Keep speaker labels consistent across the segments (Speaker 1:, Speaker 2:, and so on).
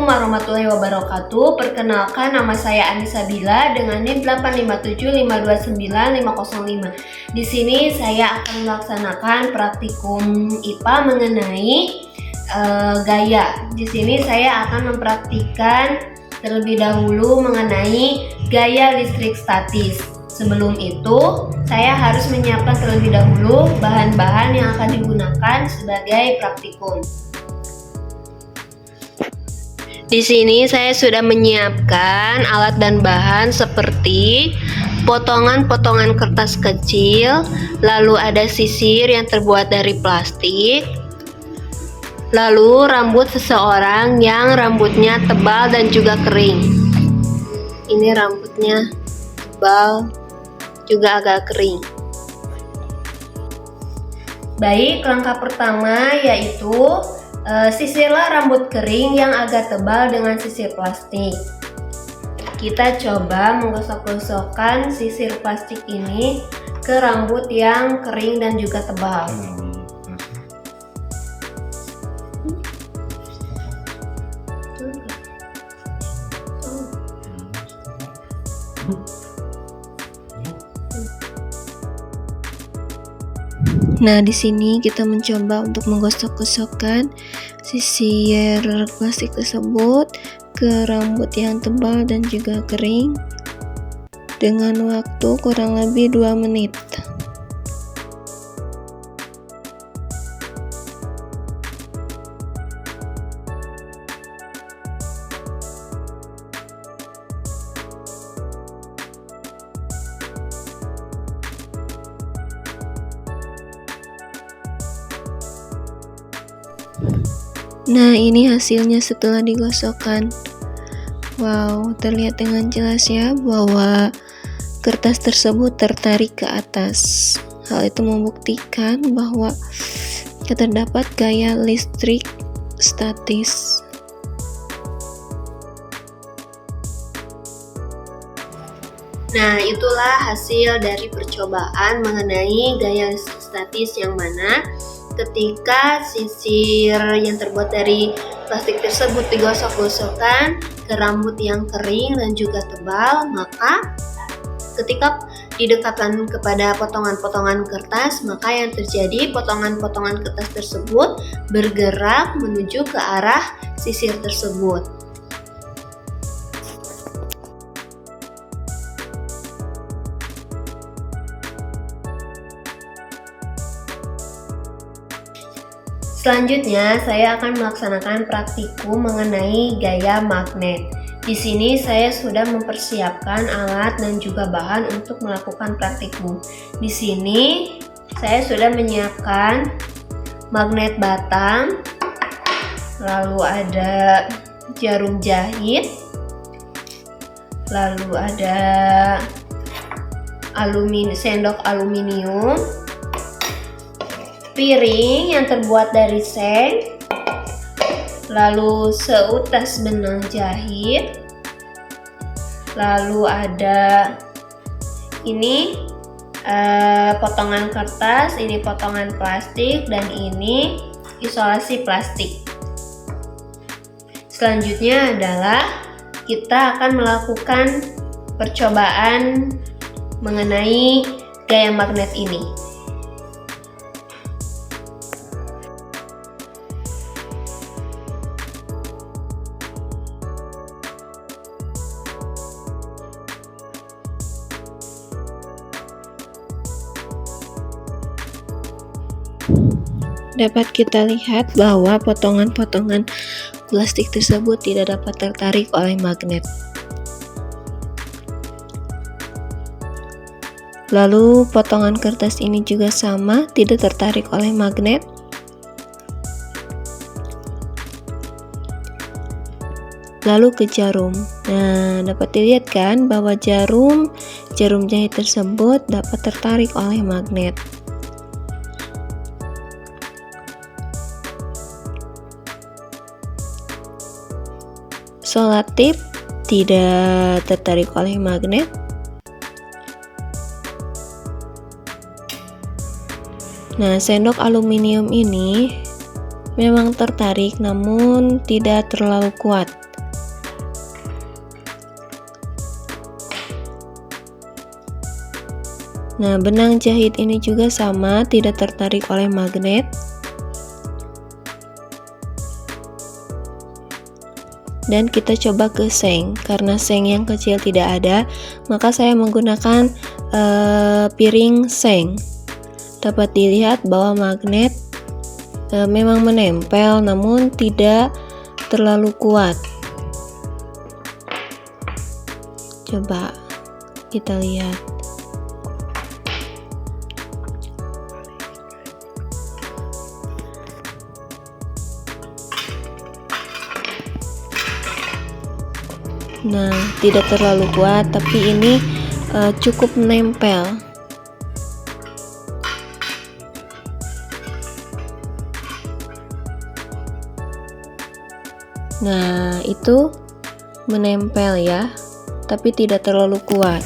Speaker 1: warahmatullahi wabarakatuh. Perkenalkan, nama saya Anissa Bila dengan NIM 857529505. Di sini saya akan melaksanakan praktikum IPA mengenai gaya. Di sini saya akan mempraktikkan terlebih dahulu mengenai gaya listrik statis. Sebelum itu, saya harus menyiapkan terlebih dahulu bahan-bahan yang akan digunakan sebagai praktikum. Di sini saya sudah menyiapkan alat dan bahan seperti potongan-potongan kertas kecil, lalu ada sisir yang terbuat dari plastik, lalu rambut seseorang yang rambutnya tebal dan juga kering. Ini rambutnya tebal, juga agak kering. Baik, langkah pertama yaitu sisirlah rambut kering yang agak tebal dengan sisir plastik. Kita coba menggosok-gosokkan sisir plastik ini ke rambut yang kering dan juga tebal. Nah, di sini kita mencoba untuk menggosok-gosokkan sisir plastik tersebut ke rambut yang tebal dan juga kering dengan waktu kurang lebih 2 menit. Nah, ini hasilnya setelah digosokkan. Wow, terlihat dengan jelas ya bahwa kertas tersebut tertarik ke atas. Hal itu membuktikan bahwa terdapat gaya listrik statis. Nah, itulah hasil dari percobaan mengenai gaya listrik statis, yang mana ketika sisir yang terbuat dari plastik tersebut digosok-gosokkan ke rambut yang kering dan juga tebal, maka ketika didekatkan kepada potongan-potongan kertas, maka yang terjadi potongan-potongan kertas tersebut bergerak menuju ke arah sisir tersebut. Selanjutnya, saya akan melaksanakan praktikum mengenai gaya magnet. Di sini saya sudah mempersiapkan alat dan juga bahan untuk melakukan praktikum. Di sini saya sudah menyiapkan magnet batang, lalu ada jarum jahit, lalu ada sendok aluminium, piring yang terbuat dari seng, lalu seutas benang jahit, lalu ada ini potongan kertas, ini potongan plastik, dan ini isolasi plastik. Selanjutnya adalah kita akan melakukan percobaan mengenai gaya magnet ini. Dapat kita lihat bahwa potongan-potongan plastik tersebut tidak dapat tertarik oleh magnet. Lalu potongan kertas ini juga sama, tidak tertarik oleh magnet. Lalu ke jarum. Nah, dapat dilihat kan bahwa jarum jahit tersebut dapat tertarik oleh magnet. Selotip tidak tertarik oleh magnet. Nah, sendok aluminium ini memang tertarik namun tidak terlalu kuat.
Speaker 2: Nah, benang jahit ini juga sama, tidak tertarik oleh magnet. Dan kita coba ke seng, karena seng yang kecil tidak ada, maka saya menggunakan piring seng. Dapat dilihat bahwa magnet memang menempel, namun tidak terlalu kuat. Coba kita lihat. Nah, tidak terlalu kuat, tapi ini cukup menempel. Nah, itu menempel ya, tapi tidak terlalu kuat.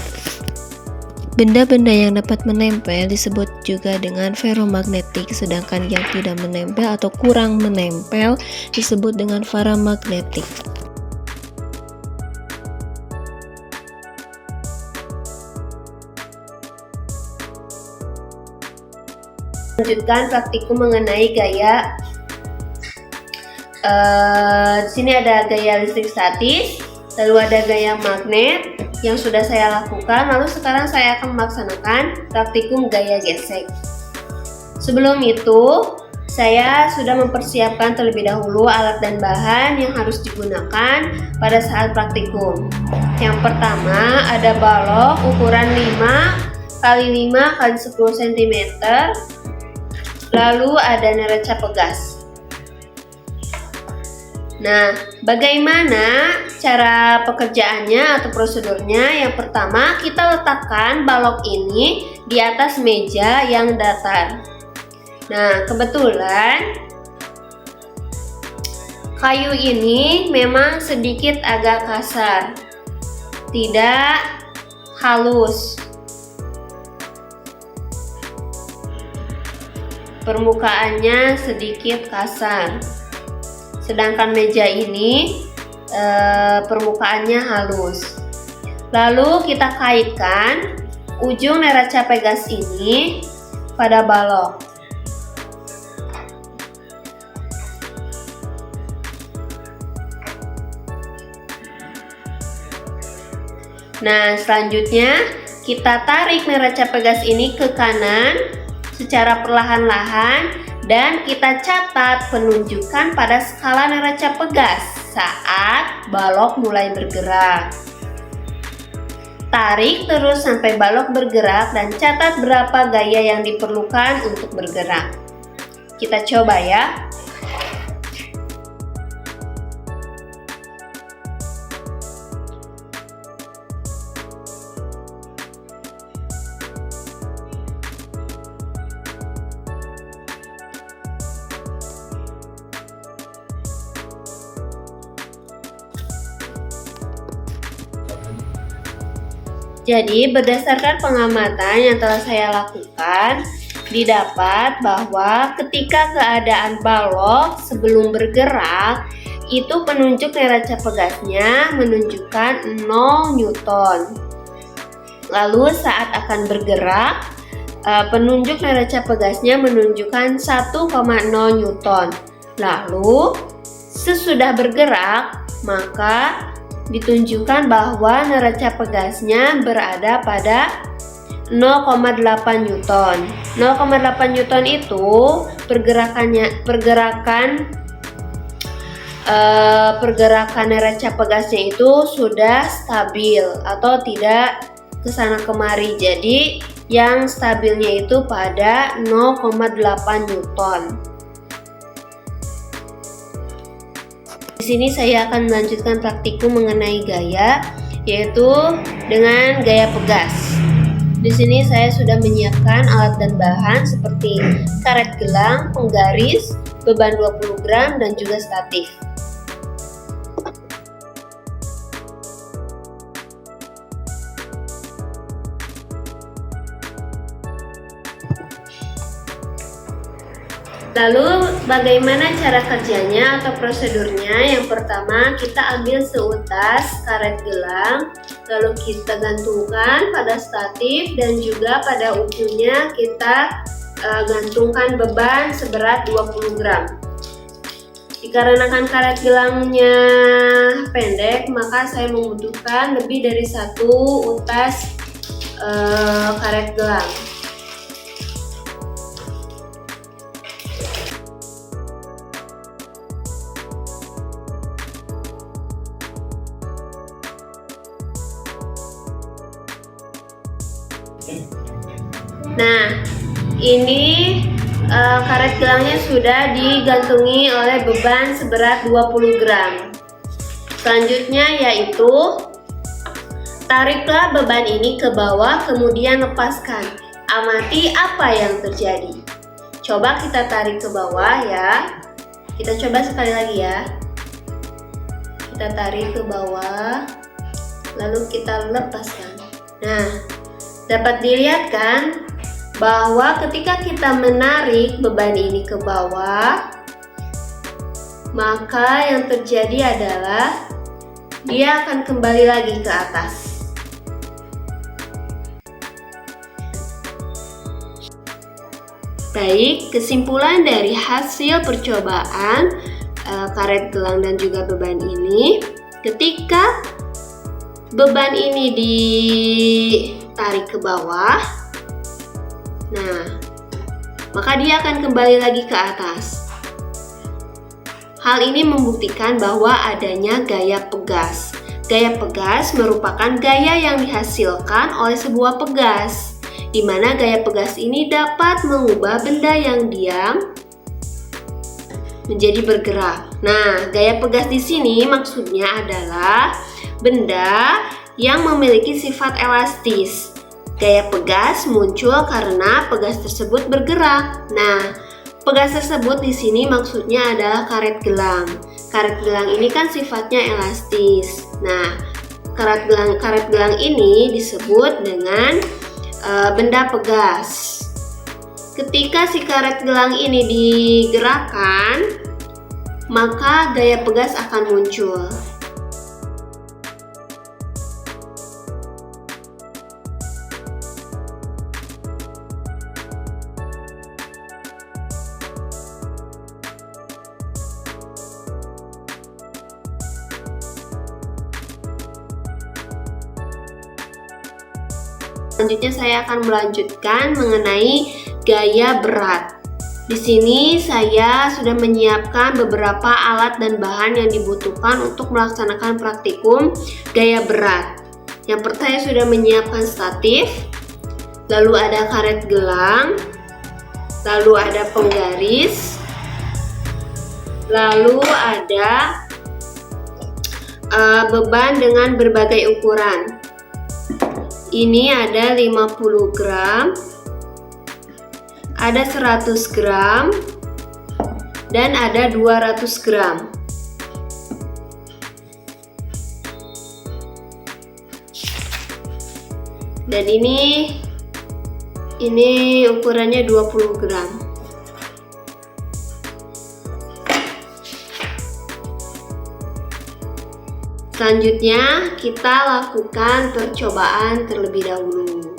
Speaker 2: Benda-benda yang dapat menempel disebut juga dengan ferromagnetik, sedangkan yang tidak menempel atau kurang menempel disebut dengan paramagnetik.
Speaker 1: Lanjutkan praktikum mengenai gaya. Di sini ada gaya listrik statis, lalu ada gaya magnet yang sudah saya lakukan. Lalu sekarang saya akan melaksanakan praktikum gaya gesek. Sebelum itu, saya sudah mempersiapkan terlebih dahulu alat dan bahan yang harus digunakan pada saat praktikum. Yang pertama ada balok ukuran 5x5x10 cm. Lalu ada neraca pegas. Nah, bagaimana cara pekerjaannya atau prosedurnya? Yang pertama, kita letakkan balok ini di atas meja yang datar. Nah, kebetulan kayu ini memang sedikit agak kasar, tidak halus. Permukaannya sedikit kasar, sedangkan meja ini permukaannya halus. Lalu kita kaitkan ujung neraca pegas ini pada balok. Nah, selanjutnya kita tarik neraca pegas ini ke kanan secara perlahan-lahan dan kita catat penunjukan pada skala neraca pegas saat balok mulai bergerak. Tarik terus sampai balok bergerak dan catat berapa gaya yang diperlukan untuk bergerak. Kita coba ya. Jadi berdasarkan pengamatan yang telah saya lakukan, didapat bahwa ketika keadaan balok sebelum bergerak, itu penunjuk neraca pegasnya menunjukkan 0 Newton. Lalu saat akan bergerak, penunjuk neraca pegasnya menunjukkan 1,0 Newton. Lalu sesudah bergerak, maka ditunjukkan bahwa neraca pegasnya berada pada 0,8 Newton. 0,8 Newton itu pergerakan neraca pegasnya itu sudah stabil atau tidak kesana kemari. Jadi yang stabilnya itu pada 0,8 Newton. Di sini saya akan melanjutkan praktikum mengenai gaya, yaitu dengan gaya pegas. Di sini saya sudah menyiapkan alat dan bahan seperti karet gelang, penggaris, beban 20 gram, dan juga statif. Lalu bagaimana cara kerjanya atau prosedurnya? Yang pertama kita ambil seutas karet gelang, lalu kita gantungkan pada statif dan juga pada ujungnya kita gantungkan beban seberat 20 gram. Dikarenakan karet gelangnya pendek, maka saya membutuhkan lebih dari 1 utas karet gelang. Nah, ini karet gelangnya sudah digantungi oleh beban seberat 20 gram. Selanjutnya yaitu tariklah beban ini ke bawah, kemudian lepaskan. Amati apa yang terjadi. Coba kita tarik ke bawah ya. Kita coba sekali lagi ya. Kita tarik ke bawah, lalu kita lepaskan. Nah, dapat dilihat kan bahwa ketika kita menarik beban ini ke bawah, maka yang terjadi adalah dia akan kembali lagi ke atas. Baik, kesimpulan dari hasil percobaan karet gelang dan juga beban ini, ketika beban ini ditarik ke bawah, nah, maka dia akan kembali lagi ke atas. Hal ini membuktikan bahwa adanya gaya pegas. Gaya pegas merupakan gaya yang dihasilkan oleh sebuah pegas, di mana gaya pegas ini dapat mengubah benda yang diam menjadi bergerak. Nah, gaya pegas di sini maksudnya adalah benda yang memiliki sifat elastis. Gaya pegas muncul karena pegas tersebut bergerak. Nah, pegas tersebut di sini maksudnya adalah karet gelang. Karet gelang ini kan sifatnya elastis. Nah, karet gelang ini disebut dengan benda pegas. Ketika si karet gelang ini digerakkan, maka gaya pegas akan muncul. Selanjutnya saya akan melanjutkan mengenai gaya berat. Di sini saya sudah menyiapkan beberapa alat dan bahan yang dibutuhkan untuk melaksanakan praktikum gaya berat. Yang pertama, saya sudah menyiapkan statif, lalu ada karet gelang, lalu ada penggaris, lalu ada beban dengan berbagai ukuran. Ini ada 50 gram, ada 100 gram, dan ada 200 gram. Dan ini ukurannya 20 gram. Selanjutnya kita lakukan percobaan terlebih dahulu.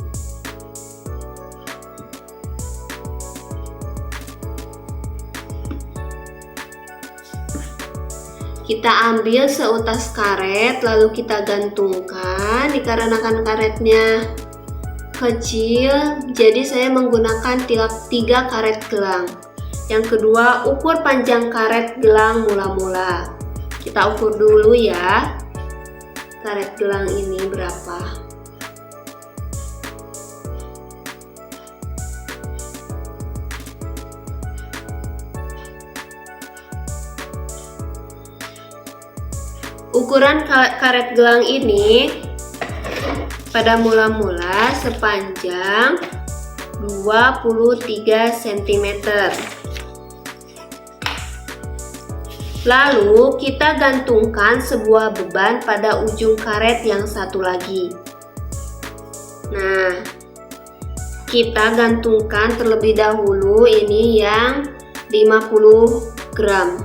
Speaker 1: Kita ambil seutas karet lalu kita gantungkan. Dikarenakan karetnya kecil, jadi saya menggunakan 3 karet gelang. Yang kedua, ukur panjang karet gelang mula-mula. Kita ukur dulu ya, karet gelang ini berapa. Ukuran karet gelang ini pada mula-mula sepanjang 23 cm. Lalu kita gantungkan sebuah beban pada ujung karet yang satu lagi. Nah, kita gantungkan terlebih dahulu ini yang 50 gram.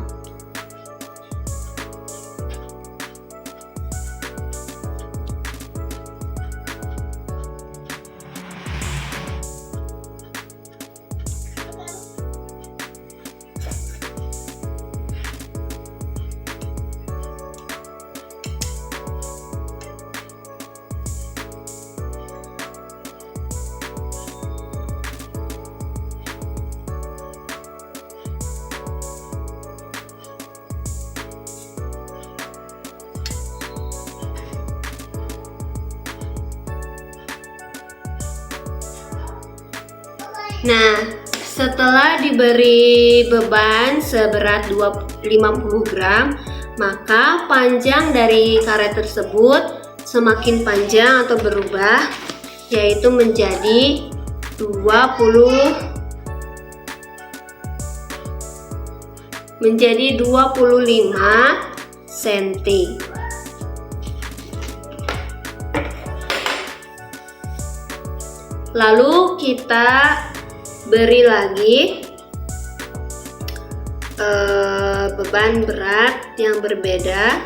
Speaker 1: Nah, setelah diberi beban seberat 50 gram, maka panjang dari karet tersebut semakin panjang atau berubah, yaitu menjadi 25 cm. Lalu kita beri lagi beban berat yang berbeda.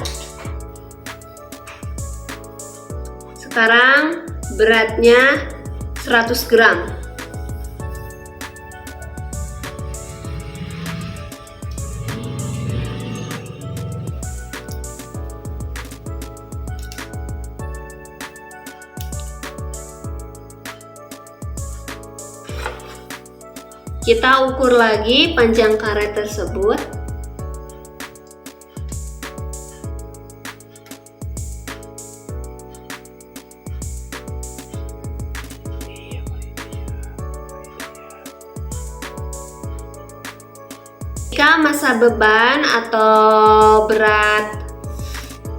Speaker 1: Sekarang beratnya 100 gram. Kita ukur lagi panjang karet tersebut. Jika massa beban atau berat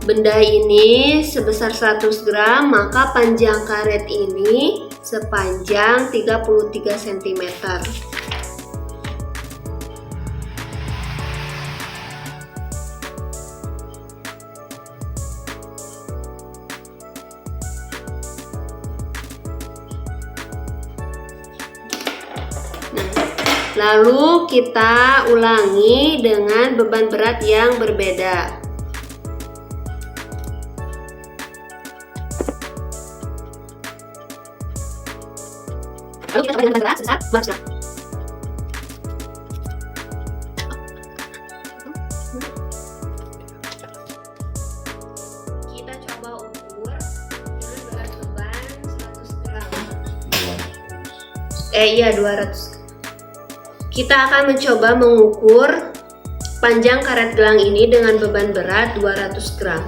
Speaker 1: benda ini sebesar 100 gram, maka panjang karet ini sepanjang 33 cm. Lalu kita ulangi dengan beban berat yang berbeda. Lalu kita coba dengan beban berat sebesar 200 gram. Kita coba ukur dengan berat beban 100 gram. 200. Kita akan mencoba mengukur panjang karet gelang ini dengan beban berat 200 gram.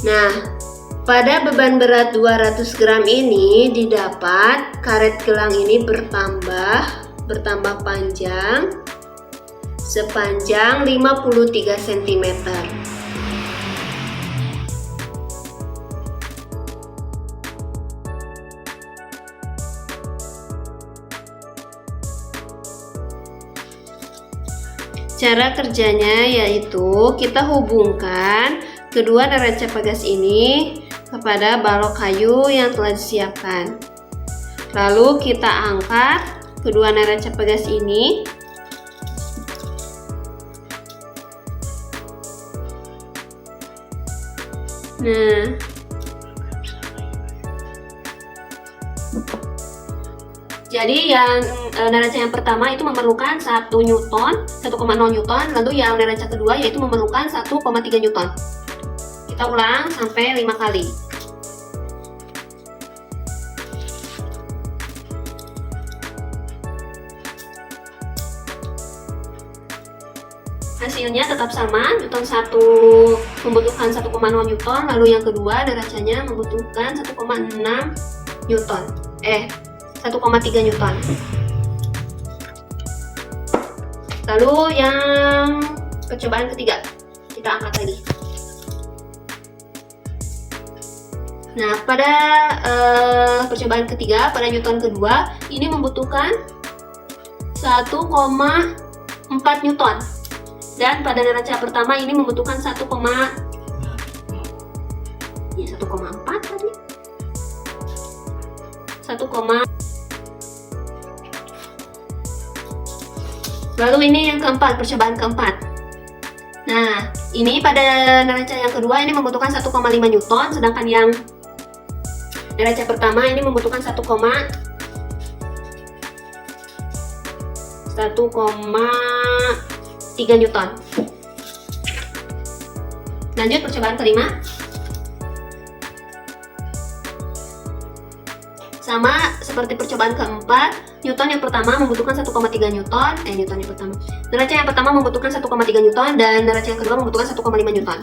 Speaker 1: Nah, pada beban berat 200 gram ini didapat karet gelang ini bertambah panjang sepanjang 53 cm. Cara kerjanya yaitu kita hubungkan kedua neraca pegas ini kepada balok kayu yang telah disiapkan. Lalu kita angkat kedua neraca pegas ini. Nah, jadi yang neraca yang pertama itu memerlukan 1 Newton, 1,0 Newton, lalu yang neraca kedua yaitu memerlukan 1,3 Newton. Kita ulang sampai 5 kali. Hasilnya tetap sama, Newton 1 membutuhkan 1,0 Newton, lalu yang kedua neracanya membutuhkan 1,6 Newton. 1,3 Newton. Lalu yang percobaan ketiga, kita angkat lagi. Nah, pada percobaan ketiga, pada Newton kedua, ini membutuhkan 1,4 Newton. Dan pada neraca pertama ini membutuhkan 1,4 tadi. 1, lalu ini yang keempat, percobaan keempat. Nah, ini pada neraca yang kedua ini membutuhkan 1,5 Newton, sedangkan yang neraca pertama ini membutuhkan 1,4 1,3 Newton. Lanjut percobaan kelima. Sama seperti percobaan keempat, Newton yang pertama membutuhkan 1,3 Newton. Newton yang pertama. Neraca yang pertama membutuhkan 1,3 Newton dan neraca yang kedua membutuhkan 1,5 Newton.